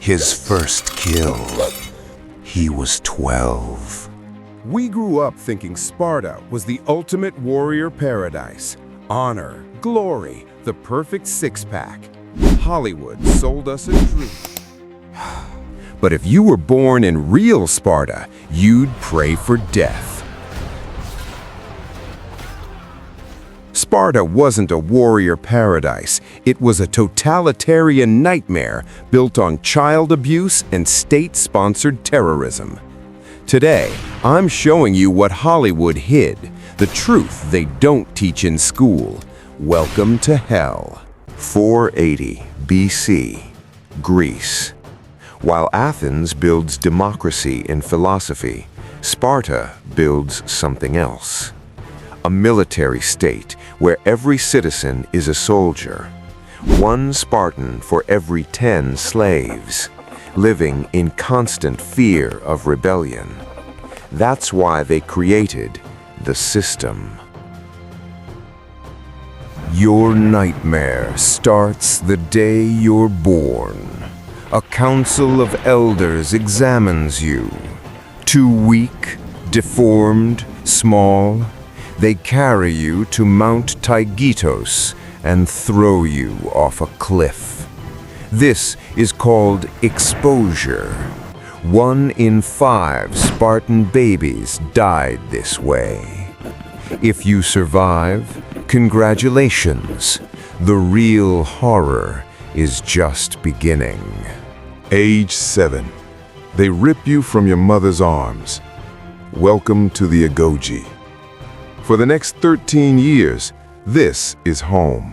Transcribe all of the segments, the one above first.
His first kill. He was 12. We grew up thinking Sparta was the ultimate warrior paradise. Honor, glory, the perfect six-pack. Hollywood sold us a dream. But if you were born in real Sparta, you'd pray for death. Sparta wasn't a warrior paradise. It was a totalitarian nightmare built on child abuse and state-sponsored terrorism. Today, I'm showing you what Hollywood hid, the truth they don't teach in school. Welcome to hell. 480 BC, Greece. While Athens builds democracy in philosophy, Sparta builds something else. A military state where every citizen is a soldier. 1 Spartan for every 10 slaves, living in constant fear of rebellion. That's why they created the system. Your nightmare starts the day you're born. A council of elders examines you. Too weak, deformed, small, they carry you to Mount Taygetos and throw you off a cliff. This is called exposure. 1 in 5 Spartan babies died this way. If you survive, congratulations. The real horror is just beginning. Age 7. They rip you from your mother's arms. Welcome to the Agoge. For the next 13 years, this is home.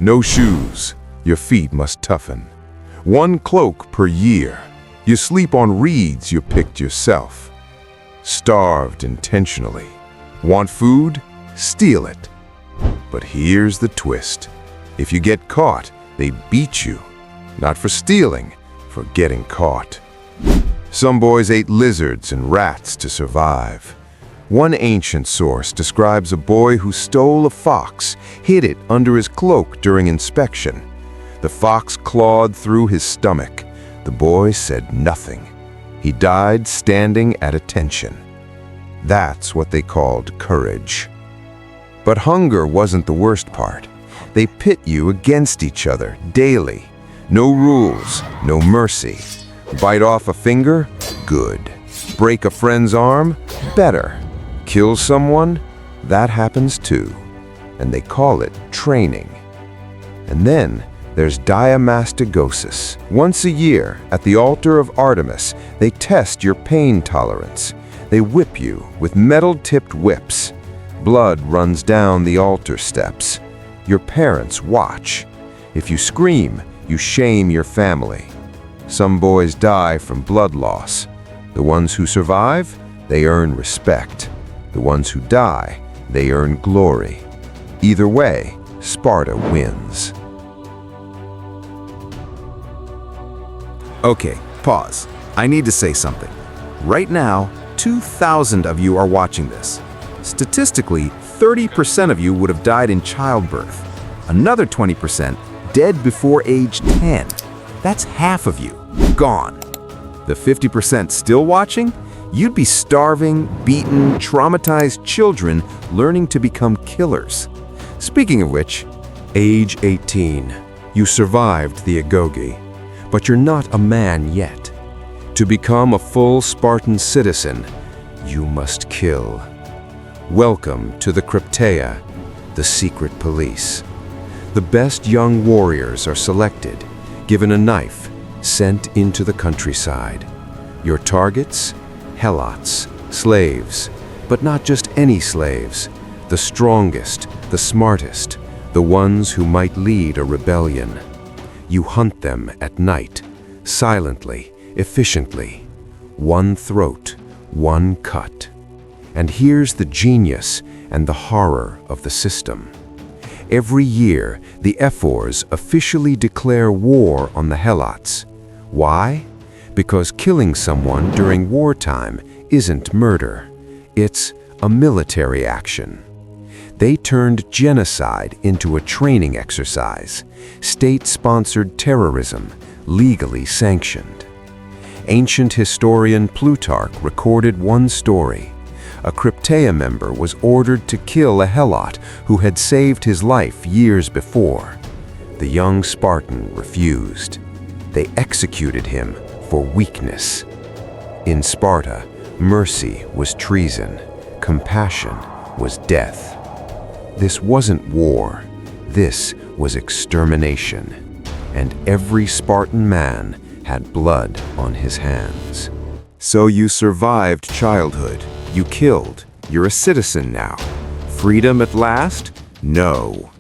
No shoes, your feet must toughen. 1 cloak per year. You sleep on reeds you picked yourself. Starved intentionally. Want food? Steal it. But here's the twist. If you get caught, they beat you. Not for stealing, for getting caught. Some boys ate lizards and rats to survive. One ancient source describes a boy who stole a fox, hid it under his cloak during inspection. The fox clawed through his stomach. The boy said nothing. He died standing at attention. That's what they called courage. But hunger wasn't the worst part. They pit you against each other daily. No rules, no mercy. Bite off a finger? Good. Break a friend's arm? Better. Kill someone? That happens too. And they call it training. And then there's diamastigosis. Once a year, at the altar of Artemis, they test your pain tolerance. They whip you with metal-tipped whips. Blood runs down the altar steps. Your parents watch. If you scream, you shame your family. Some boys die from blood loss. The ones who survive, they earn respect. The ones who die, they earn glory. Either way, Sparta wins. Okay, pause. I need to say something. Right now, 2,000 of you are watching this. Statistically, 30% of you would have died in childbirth. Another 20% dead before age 10. That's half of you, gone. The 50% still watching? You'd be starving, beaten, traumatized children learning to become killers. Speaking of which, Age 18. You survived the Agoge, but you're not a man yet. To become a full Spartan citizen, you must kill. Welcome to the Krypteia, the secret police. The best young warriors are selected, given a knife, sent into the countryside. Your targets? Helots, slaves, but not just any slaves. The strongest, the smartest, the ones who might lead a rebellion. You hunt them at night, silently, efficiently. 1 throat, 1 cut. And here's the genius and the horror of the system. Every year, the ephors officially declare war on the Helots. Why? Because killing someone during wartime isn't murder. It's a military action. They turned genocide into a training exercise, state-sponsored terrorism, legally sanctioned. Ancient historian Plutarch recorded one story. A Krypteia member was ordered to kill a Helot who had saved his life years before. The young Spartan refused. They executed him for weakness. In Sparta, mercy was treason, compassion was death. This wasn't war, this was extermination, and every Spartan man had blood on his hands. So you survived childhood. You killed. You're a citizen now. Freedom at last? No.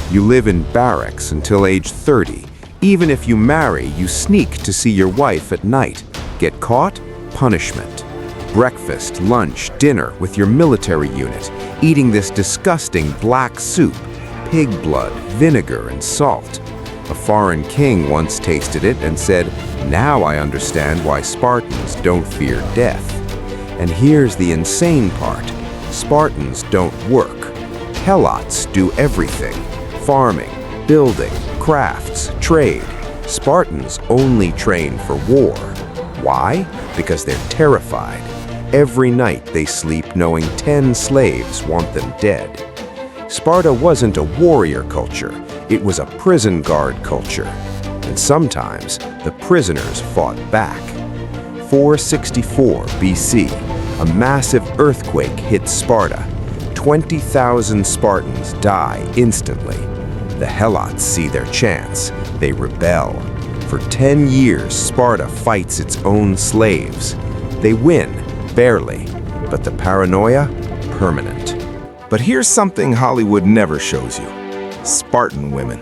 You live in barracks until age 30. Even if you marry, you sneak to see your wife at night. Get caught? Punishment. Breakfast, lunch, dinner with your military unit, eating this disgusting black soup, pig blood, vinegar, and salt. A foreign king once tasted it and said, "Now I understand why Spartans don't fear death." And here's the insane part. Spartans don't work. Helots do everything. Farming, building, crafts, trade. Spartans only train for war. Why? Because they're terrified. Every night they sleep knowing 10 slaves want them dead. Sparta wasn't a warrior culture, it was a prison guard culture. And sometimes the prisoners fought back. 464 BC, a massive earthquake hit Sparta. 20,000 Spartans die instantly. The Helots see their chance. They rebel. For 10 years, Sparta fights its own slaves. They win, barely, but the paranoia, permanent. But here's something Hollywood never shows you. Spartan women.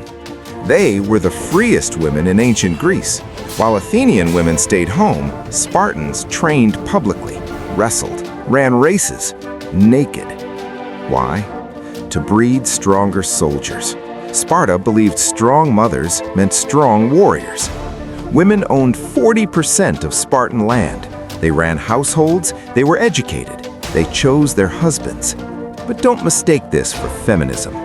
They were the freest women in ancient Greece. While Athenian women stayed home, Spartans trained publicly, wrestled, ran races, naked. Why? To breed stronger soldiers. Sparta believed strong mothers meant strong warriors. Women owned 40% of Spartan land. They ran households, they were educated, they chose their husbands. But don't mistake this for feminism.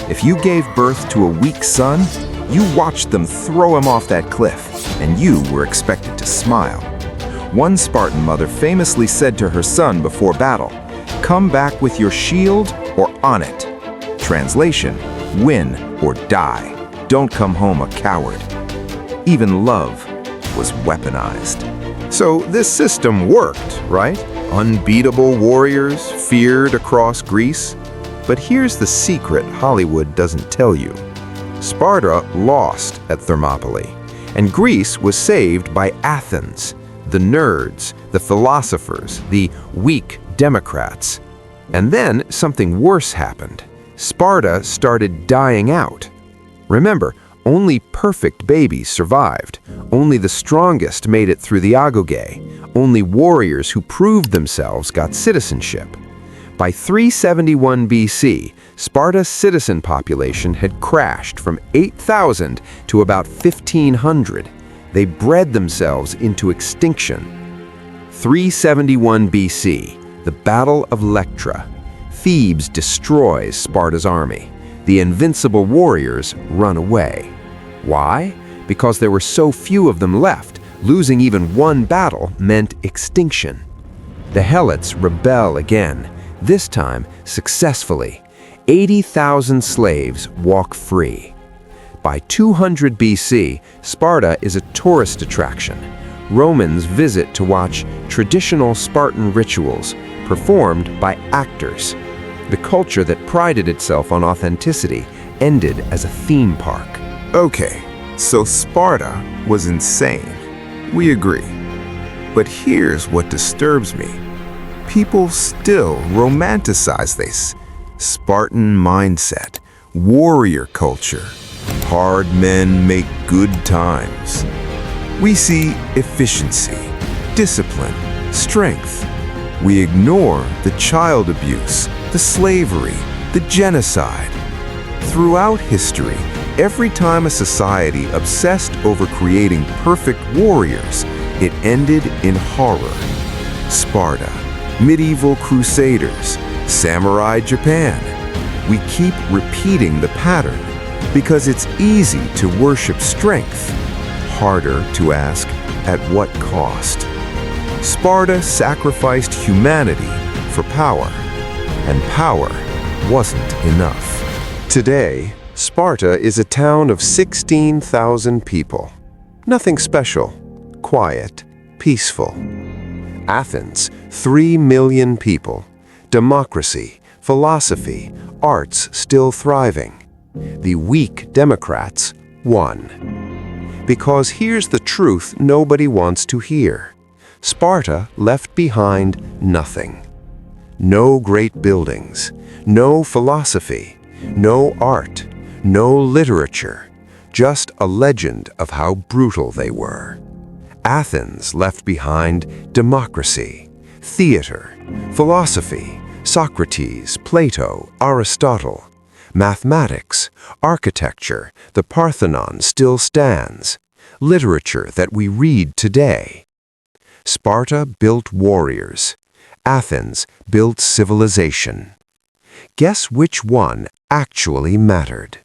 If you gave birth to a weak son, you watched them throw him off that cliff, and you were expected to smile. One Spartan mother famously said to her son before battle, "Come back with your shield or on it." Translation, win or die. Don't come home a coward. Even love was weaponized. So this system worked, right? Unbeatable warriors feared across Greece. But here's the secret Hollywood doesn't tell you. Sparta lost at Thermopylae, and Greece was saved by Athens, the nerds, the philosophers, the weak democrats. And then something worse happened. Sparta started dying out. Remember, only perfect babies survived. Only the strongest made it through the Agoge. Only warriors who proved themselves got citizenship. By 371 BC, Sparta's citizen population had crashed from 8,000 to about 1,500. They bred themselves into extinction. 371 BC, the Battle of Electra. Thebes destroys Sparta's army. The invincible warriors run away. Why? Because there were so few of them left. Losing even one battle meant extinction. The Helots rebel again, this time successfully. 80,000 slaves walk free. By 200 BC, Sparta is a tourist attraction. Romans visit to watch traditional Spartan rituals performed by actors. The culture that prided itself on authenticity ended as a theme park. Okay, so Sparta was insane. We agree. But here's what disturbs me. People still romanticize this. Spartan mindset, warrior culture. Hard men make good times. We see efficiency, discipline, strength. We ignore the child abuse, the slavery, the genocide. Throughout history, every time a society obsessed over creating perfect warriors, it ended in horror. Sparta, medieval crusaders, samurai Japan. We keep repeating the pattern because it's easy to worship strength. harder to ask, at what cost? Sparta sacrificed humanity for power, and power wasn't enough. Today, Sparta is a town of 16,000 people. Nothing special, quiet, peaceful. Athens, 3 million people. Democracy, philosophy, arts still thriving. The weak Democrats won. Because here's the truth nobody wants to hear. Sparta left behind nothing. No great buildings, no philosophy, no art, no literature, just a legend of how brutal they were. Athens left behind democracy, theater, philosophy, Socrates, Plato, Aristotle, mathematics, architecture, the Parthenon still stands, literature that we read today. Sparta built warriors. Athens built civilization. Guess which one actually mattered?